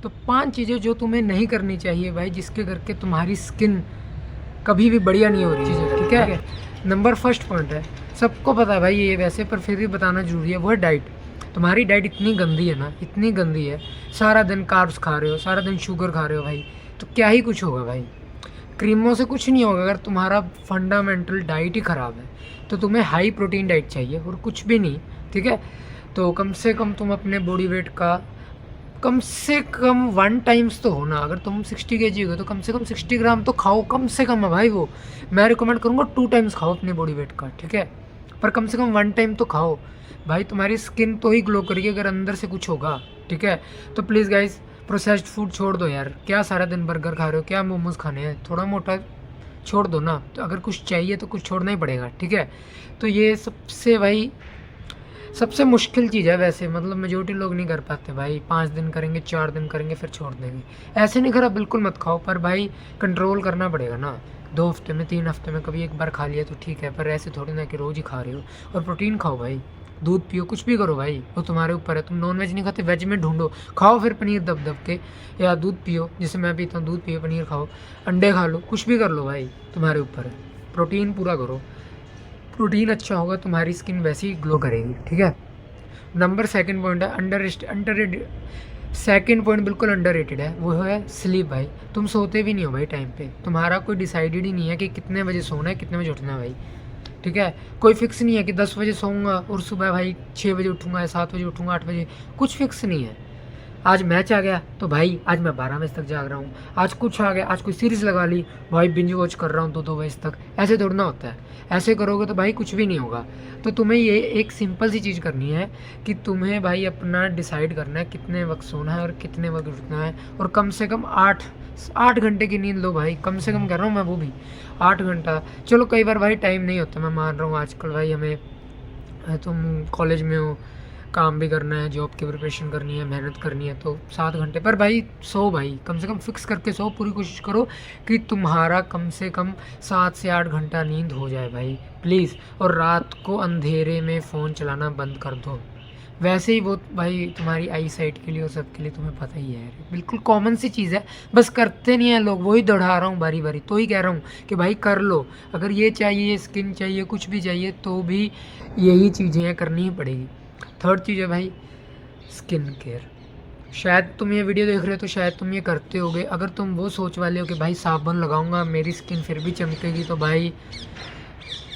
तो 5 चीज़ें जो तुम्हें नहीं करनी चाहिए भाई, जिसके करके तुम्हारी स्किन कभी भी बढ़िया नहीं हो रही है, ठीक है। नंबर फर्स्ट पॉइंट है, सबको पता है भाई ये वैसे, पर फिर भी बताना जरूरी है, वो है डाइट। तुम्हारी डाइट इतनी गंदी है ना, इतनी गंदी है, सारा दिन कार्ब्स खा रहे हो, सारा दिन शुगर खा रहे हो भाई, तो क्या ही कुछ होगा भाई। क्रीमों से कुछ नहीं होगा अगर तुम्हारा फंडामेंटल डाइट ही ख़राब है। तो तुम्हें हाई प्रोटीन डाइट चाहिए और कुछ भी नहीं, ठीक है। तो कम से कम तुम अपने बॉडी वेट का कम से कम 1 टाइम्स तो हो ना। अगर तुम 60 kg हो तो कम से कम 60 ग्राम तो खाओ, कम से कम है भाई। वो मैं रिकमेंड करूँगा 2 टाइम्स खाओ अपने बॉडी वेट का, ठीक है, पर कम से कम 1 टाइम तो खाओ भाई। तुम्हारी स्किन तो ही ग्लो करेगी अगर अंदर से कुछ होगा, ठीक है। तो प्लीज़ गाइज, प्रोसेस्ड फूड छोड़ दो यार। क्या सारा दिन बर्गर खा रहे हो, क्या मोमोज खाने हैं, थोड़ा मोटा छोड़ दो ना। तो अगर कुछ चाहिए तो कुछ छोड़ना ही पड़ेगा, ठीक है। तो ये सबसे भाई सबसे मुश्किल चीज़ है वैसे, मतलब मेजोरिटी लोग नहीं कर पाते भाई। 5 दिन करेंगे, 4 दिन करेंगे, फिर छोड़ देंगे। ऐसे नहीं करा बिल्कुल मत खाओ, पर भाई कंट्रोल करना पड़ेगा ना। 2 हफ्ते में, 3 हफ्ते में कभी एक बार खा लिया तो ठीक है, पर ऐसे थोड़ी ना कि रोज़ ही खा रहे हो। और प्रोटीन खाओ भाई, दूध पियो, कुछ भी करो भाई, वो तुम्हारे ऊपर है। तुम नॉन वेज नहीं खाते, वेज में ढूंढो, खाओ फिर पनीर दब दब के, या दूध पियो जैसे मैं पीता हूँ, दूध पियो, पनीर खाओ, अंडे खा लो, कुछ भी कर लो भाई, तुम्हारे ऊपर है। प्रोटीन पूरा करो, प्रोटीन अच्छा होगा तुम्हारी स्किन वैसे ही ग्लो करेगी, ठीक है। नंबर सेकंड पॉइंट है अंडर सेकंड पॉइंट बिल्कुल अंडररेटेड है, वो है स्लीप भाई। तुम सोते भी नहीं हो भाई टाइम पे, तुम्हारा कोई डिसाइडेड ही नहीं है कि कितने बजे सोना है, कितने बजे उठना है भाई, ठीक है। कोई फिक्स नहीं है कि 10 बजे सोऊंगा और सुबह भाई 6 बजे उठूंगा, या 7 बजे उठूंगा, 8 बजे, कुछ फिक्स नहीं है। आज मैच आ गया तो भाई आज मैं 12 बजे तक जाग रहा हूँ, आज कुछ आ गया, आज कोई सीरीज़ लगा ली भाई, बिंज वॉच कर रहा हूँ 2-2 बजे तक। ऐसे थोड़ा होता है, ऐसे करोगे तो भाई कुछ भी नहीं होगा। तो तुम्हें ये एक सिंपल सी चीज़ करनी है कि तुम्हें भाई अपना डिसाइड करना है कितने वक्त सोना है और कितने वक्त उठना है, और कम से कम 8 घंटे की नींद लो भाई, कम से कम कर रहा हूँ मैं, वो भी 8 घंटा। चलो कई बार भाई टाइम नहीं होता, मैं मान रहा हूँ आजकल भाई हमें, तुम कॉलेज में हो, काम भी करना है, जॉब की प्रिपरेशन करनी है, मेहनत करनी है, तो 7 घंटे पर भाई सो भाई, कम से कम फिक्स करके सो। पूरी कोशिश करो कि तुम्हारा कम से कम 7 से 8 घंटा नींद हो जाए भाई, प्लीज़। और रात को अंधेरे में फ़ोन चलाना बंद कर दो। वैसे ही वो भाई तुम्हारी आई साइट के लिए और सब के लिए तुम्हें पता ही है, बिल्कुल कॉमन सी चीज़ है, बस करते नहीं है लोग। वही दोहरा रहा हूँ बारी बारी, तो ही कह रहा हूँ कि भाई कर लो। अगर ये चाहिए, स्किन चाहिए, कुछ भी चाहिए, तो भी यही चीज़ें करनी ही पड़ेगी। थर्ड चीज़ है भाई स्किन केयर। शायद तुम ये वीडियो देख रहे हो तो शायद तुम ये करते होगे। अगर तुम वो सोच वाले हो कि भाई साबुन लगाऊंगा मेरी स्किन फिर भी चमकेगी, तो भाई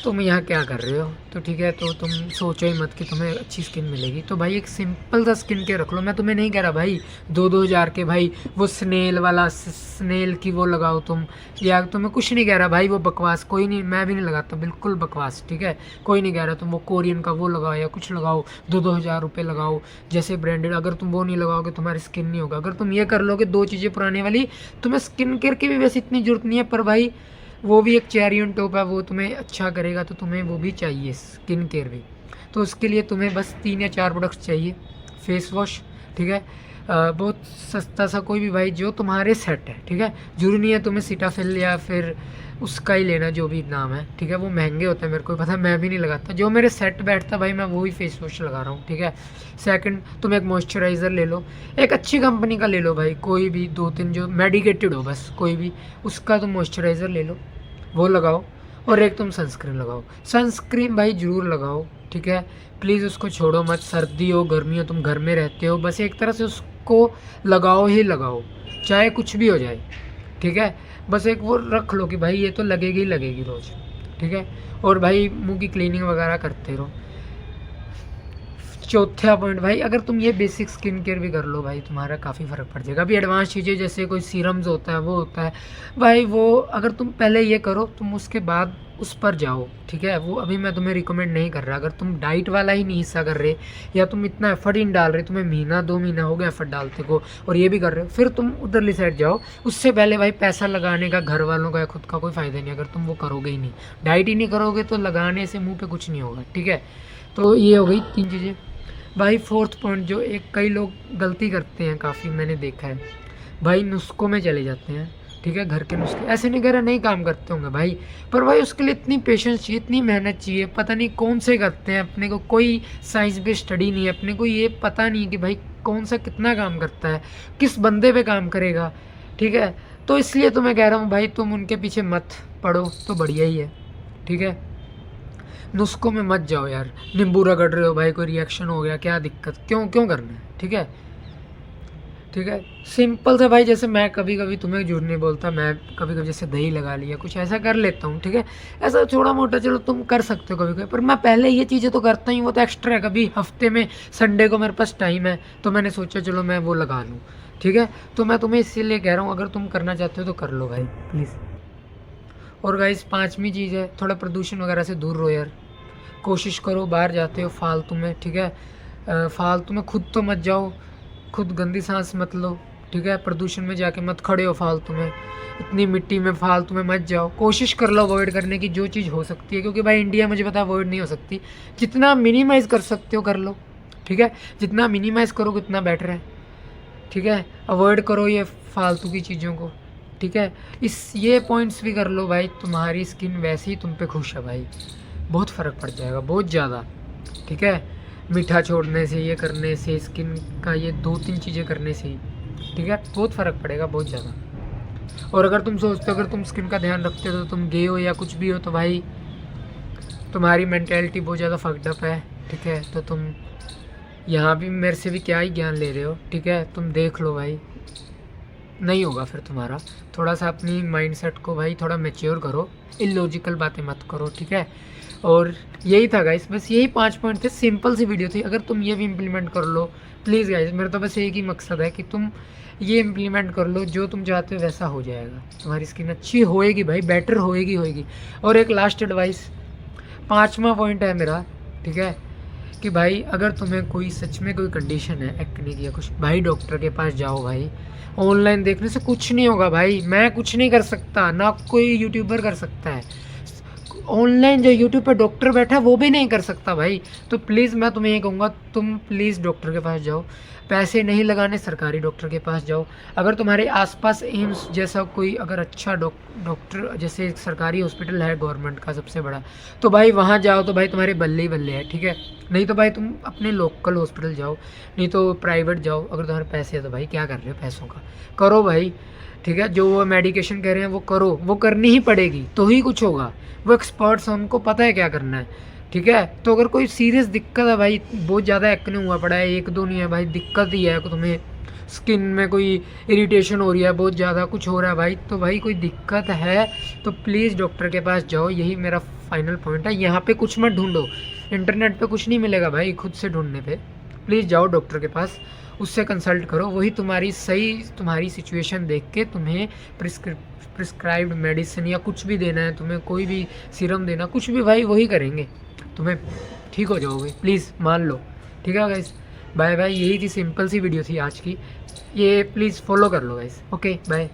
तुम यहाँ क्या कर रहे हो। तो ठीक है, तो तुम सोचो ही मत कि तुम्हें अच्छी स्किन मिलेगी। तो भाई एक सिंपल सा स्किन केयर रख लो। मैं तुम्हें नहीं कह रहा भाई 2-2 हज़ार के भाई वो स्नेल वाला स्नेल की वो लगाओ तुम, या तुम्हें कुछ नहीं कह रहा भाई, वो बकवास कोई नहीं, मैं भी नहीं लगाता, बिल्कुल बकवास, ठीक है। कोई नहीं कह रहा तुम वो कोरियन का वो लगाओ या कुछ लगाओ, 2-2 हज़ार रुपये लगाओ जैसे ब्रांडेड। अगर तुम वो नहीं लगाओगे तुम्हारी स्किन नहीं होगा। अगर तुम ये कर लोगे 2 चीज़ें पुराने वाली, तुम्हें स्किन केयर की भी वैसे इतनी ज़रूरत नहीं है, पर भाई वो भी एक चेरी ऑन टॉप है, वो तुम्हें अच्छा करेगा, तो तुम्हें वो भी चाहिए स्किन केयर भी। तो उसके लिए तुम्हें बस 3 या 4 प्रोडक्ट्स चाहिए। फेस वॉश, ठीक है, बहुत सस्ता सा कोई भी भाई जो तुम्हारे सेट है, ठीक है। जरूरी नहीं है तुम्हें सीटाफिल या फिर उसका ही लेना, जो भी नाम है, ठीक है। वो महंगे होते हैं, मेरे को पता है, मैं भी नहीं लगाता। जो मेरे सेट बैठता भाई मैं वही फेस वॉश लगा रहा हूँ, ठीक है। सेकंड, तुम एक मॉइस्चराइज़र ले लो, एक अच्छी कंपनी का ले लो भाई, कोई भी 2-3 जो मेडिकेटेड हो, बस कोई भी, उसका तुम मॉइस्चराइज़र ले लो, वो लगाओ। और एक तुम सनस्क्रीन लगाओ। सनस्क्रीन भाई ज़रूर लगाओ, ठीक है। प्लीज़ उसको छोड़ो मत, सर्दी हो गर्मी हो, तुम घर में रहते हो, बस एक तरह से उसको लगाओ ही लगाओ, चाहे कुछ भी हो जाए, ठीक है। बस एक वो रख लो कि भाई ये तो लगेगी ही लगेगी रोज़, ठीक है। और भाई मुंह की क्लीनिंग वगैरह करते रहो। चौथा पॉइंट भाई, अगर तुम ये बेसिक स्किन केयर भी कर लो भाई, तुम्हारा काफ़ी फ़र्क पड़ जाएगा। अभी एडवांस चीज़ें जैसे कोई सीरम्स होता है, वो होता है भाई, वो अगर तुम पहले ये करो, तुम उसके बाद उस पर जाओ, ठीक है। वो अभी मैं तुम्हें रिकमेंड नहीं कर रहा। अगर तुम डाइट वाला ही नहीं हिस्सा कर रहे, या तुम इतना एफर्ट ही नहीं डाल रहे, तुम्हें महीना 2 महीना हो गया एफर्ट डालते को, और ये भी कर रहे हो, फिर तुम उधरली साइड जाओ। उससे पहले भाई पैसा लगाने का घर वालों का या खुद का कोई फ़ायदा नहीं, अगर तुम वो करोगे ही नहीं, डाइट ही नहीं करोगे, तो लगाने से मुँह पर कुछ नहीं होगा, ठीक है। तो ये हो गई 3 चीज़ें भाई। फोर्थ पॉइंट जो एक कई लोग गलती करते हैं काफ़ी, मैंने देखा है भाई, नुस्खों में चले जाते हैं, ठीक है। घर के नुस्खे, ऐसे नहीं कह रहा नहीं काम करते होंगे भाई, पर भाई उसके लिए इतनी पेशेंस चाहिए, इतनी मेहनत चाहिए, पता नहीं कौन से करते हैं, अपने को कोई साइंस बेस्ड स्टडी नहीं है, अपने को ये पता नहीं है कि भाई कौन सा कितना काम करता है, किस बंदे पे काम करेगा, ठीक है। तो इसलिए तो मैं कह रहा हूँ भाई तुम उनके पीछे मत पड़ो तो बढ़िया ही है, ठीक है। नुस्खों में मत जाओ यार, नींबू रगड़ रहे हो भाई, कोई रिएक्शन हो गया, क्या दिक्कत, क्यों क्यों करना है, ठीक है, ठीक है। सिंपल से भाई, जैसे मैं कभी कभी तुम्हें झूठ नहीं बोलता, मैं कभी कभी जैसे दही लगा लिया, कुछ ऐसा कर लेता हूँ, ठीक है। ऐसा छोटा मोटा चलो तुम कर सकते हो कभी कभी, पर मैं पहले ये चीज़ें तो करता ही, वो तो एक्स्ट्रा है। कभी हफ्ते में संडे को मेरे पास टाइम है तो मैंने सोचा चलो मैं वो लगा लूँ, ठीक है। तो मैं तुम्हें इसीलिए कह रहा हूँ, अगर तुम करना चाहते हो तो कर लो भाई प्लीज़। और गाइस 5वीं चीज़ है, थोड़ा प्रदूषण वगैरह से दूर रहो यार। कोशिश करो, बाहर जाते हो फालतू में, ठीक है, फालतू में खुद तो मत जाओ, खुद गंदी सांस मत लो, ठीक है। प्रदूषण में जाके मत खड़े हो फालतू में, इतनी मिट्टी में फालतू में मत जाओ। कोशिश कर लो अवॉइड करने की, जो चीज़ हो सकती है, क्योंकि भाई इंडिया मुझे पता है अवॉइड नहीं हो सकती। जितना मिनिमाइज़ कर सकते हो कर लो, ठीक है। जितना मिनिमाइज़ करोगे उतना बेटर है, ठीक है। अवॉइड करो ये फालतू की चीज़ों को, ठीक है। ये पॉइंट्स भी कर लो भाई, तुम्हारी स्किन वैसे ही तुम पे खुश है भाई, बहुत फ़र्क पड़ जाएगा, बहुत ज़्यादा, ठीक है। मीठा छोड़ने से, ये करने से, स्किन का ये 2-3 चीज़ें करने से ही, ठीक है, बहुत फ़र्क पड़ेगा, बहुत ज़्यादा। और अगर तुम सोचते हो अगर तुम स्किन का ध्यान रखते हो तो तुम गे हो या कुछ भी हो, तो भाई तुम्हारी मेंटेलिटी बहुत ज़्यादा फक्ड अप है, ठीक है। तो तुम यहाँ भी मेरे से भी क्या ही ज्ञान ले रहे हो, ठीक है। तुम देख लो भाई, नहीं होगा फिर तुम्हारा। थोड़ा सा अपनी माइंडसेट को भाई थोड़ा मैच्योर करो, इलॉजिकल बातें मत करो, ठीक है। और यही था गाइस, बस यही 5 पॉइंट थे, सिंपल सी वीडियो थी। अगर तुम ये भी इम्प्लीमेंट कर लो प्लीज़ गाइस, मेरा तो बस एक ही मकसद है कि तुम ये इम्प्लीमेंट कर लो, जो तुम चाहते हो वैसा हो जाएगा, तुम्हारी स्किन अच्छी होएगी भाई, बेटर होएगी। और एक लास्ट एडवाइस, 5वां पॉइंट है मेरा, ठीक है, कि भाई अगर तुम्हें कोई सच में कोई कंडीशन है एक्ने की या कुछ, भाई डॉक्टर के पास जाओ भाई। ऑनलाइन देखने से कुछ नहीं होगा भाई, मैं कुछ नहीं कर सकता, ना कोई यूट्यूबर कर सकता है। ऑनलाइन जो यूट्यूब पर डॉक्टर बैठा है वो भी नहीं कर सकता भाई। तो प्लीज़ मैं तुम्हें ये कहूँगा, तुम प्लीज़ डॉक्टर के पास जाओ, पैसे नहीं लगाने, सरकारी डॉक्टर के पास जाओ। अगर तुम्हारे आसपास एम्स जैसा कोई अगर अच्छा डॉक्टर, जैसे सरकारी हॉस्पिटल है गवर्नमेंट का सबसे बड़ा, तो भाई वहाँ जाओ, तो भाई तुम्हारे बल्ले ही बल्ले है, ठीक है। नहीं तो भाई तुम अपने लोकल हॉस्पिटल जाओ, नहीं तो प्राइवेट जाओ। अगर तुम्हारे पैसे है तो भाई क्या कर रहे हो पैसों का, करो भाई, ठीक है। जो वो मेडिकेशन कह रहे हैं वो करो, वो करनी ही पड़ेगी तो ही कुछ होगा। वो एक्सपर्ट्स हैं, उनको पता है क्या करना है, ठीक है। तो अगर कोई सीरियस दिक्कत है भाई, बहुत ज़्यादा एक्ने हुआ पड़ा है, 1-2 नहीं है भाई, दिक्कत ही है, तुम्हें स्किन में कोई इरिटेशन हो रही है, बहुत ज़्यादा कुछ हो रहा है भाई, तो भाई कोई दिक्कत है तो प्लीज़ डॉक्टर के पास जाओ। यही मेरा फाइनल पॉइंट है। यहाँ पे कुछ मत ढूंढो, इंटरनेट पे कुछ नहीं मिलेगा भाई, खुद से ढूंढने पे प्लीज़ जाओ डॉक्टर के पास, उससे कंसल्ट करो, वही तुम्हारी तुम्हारी सिचुएशन देख के तुम्हें प्रिस्क्राइब्ड मेडिसिन या कुछ भी देना है, तुम्हें कोई भी सीरम देना, कुछ भी भाई वही करेंगे, तुम्हें ठीक हो जाओगे, प्लीज़ मान लो, ठीक है गाइस। बाय बाय, यही थी सिंपल सी वीडियो थी आज की, ये प्लीज़ फॉलो कर लो गाइस, ओके बाय।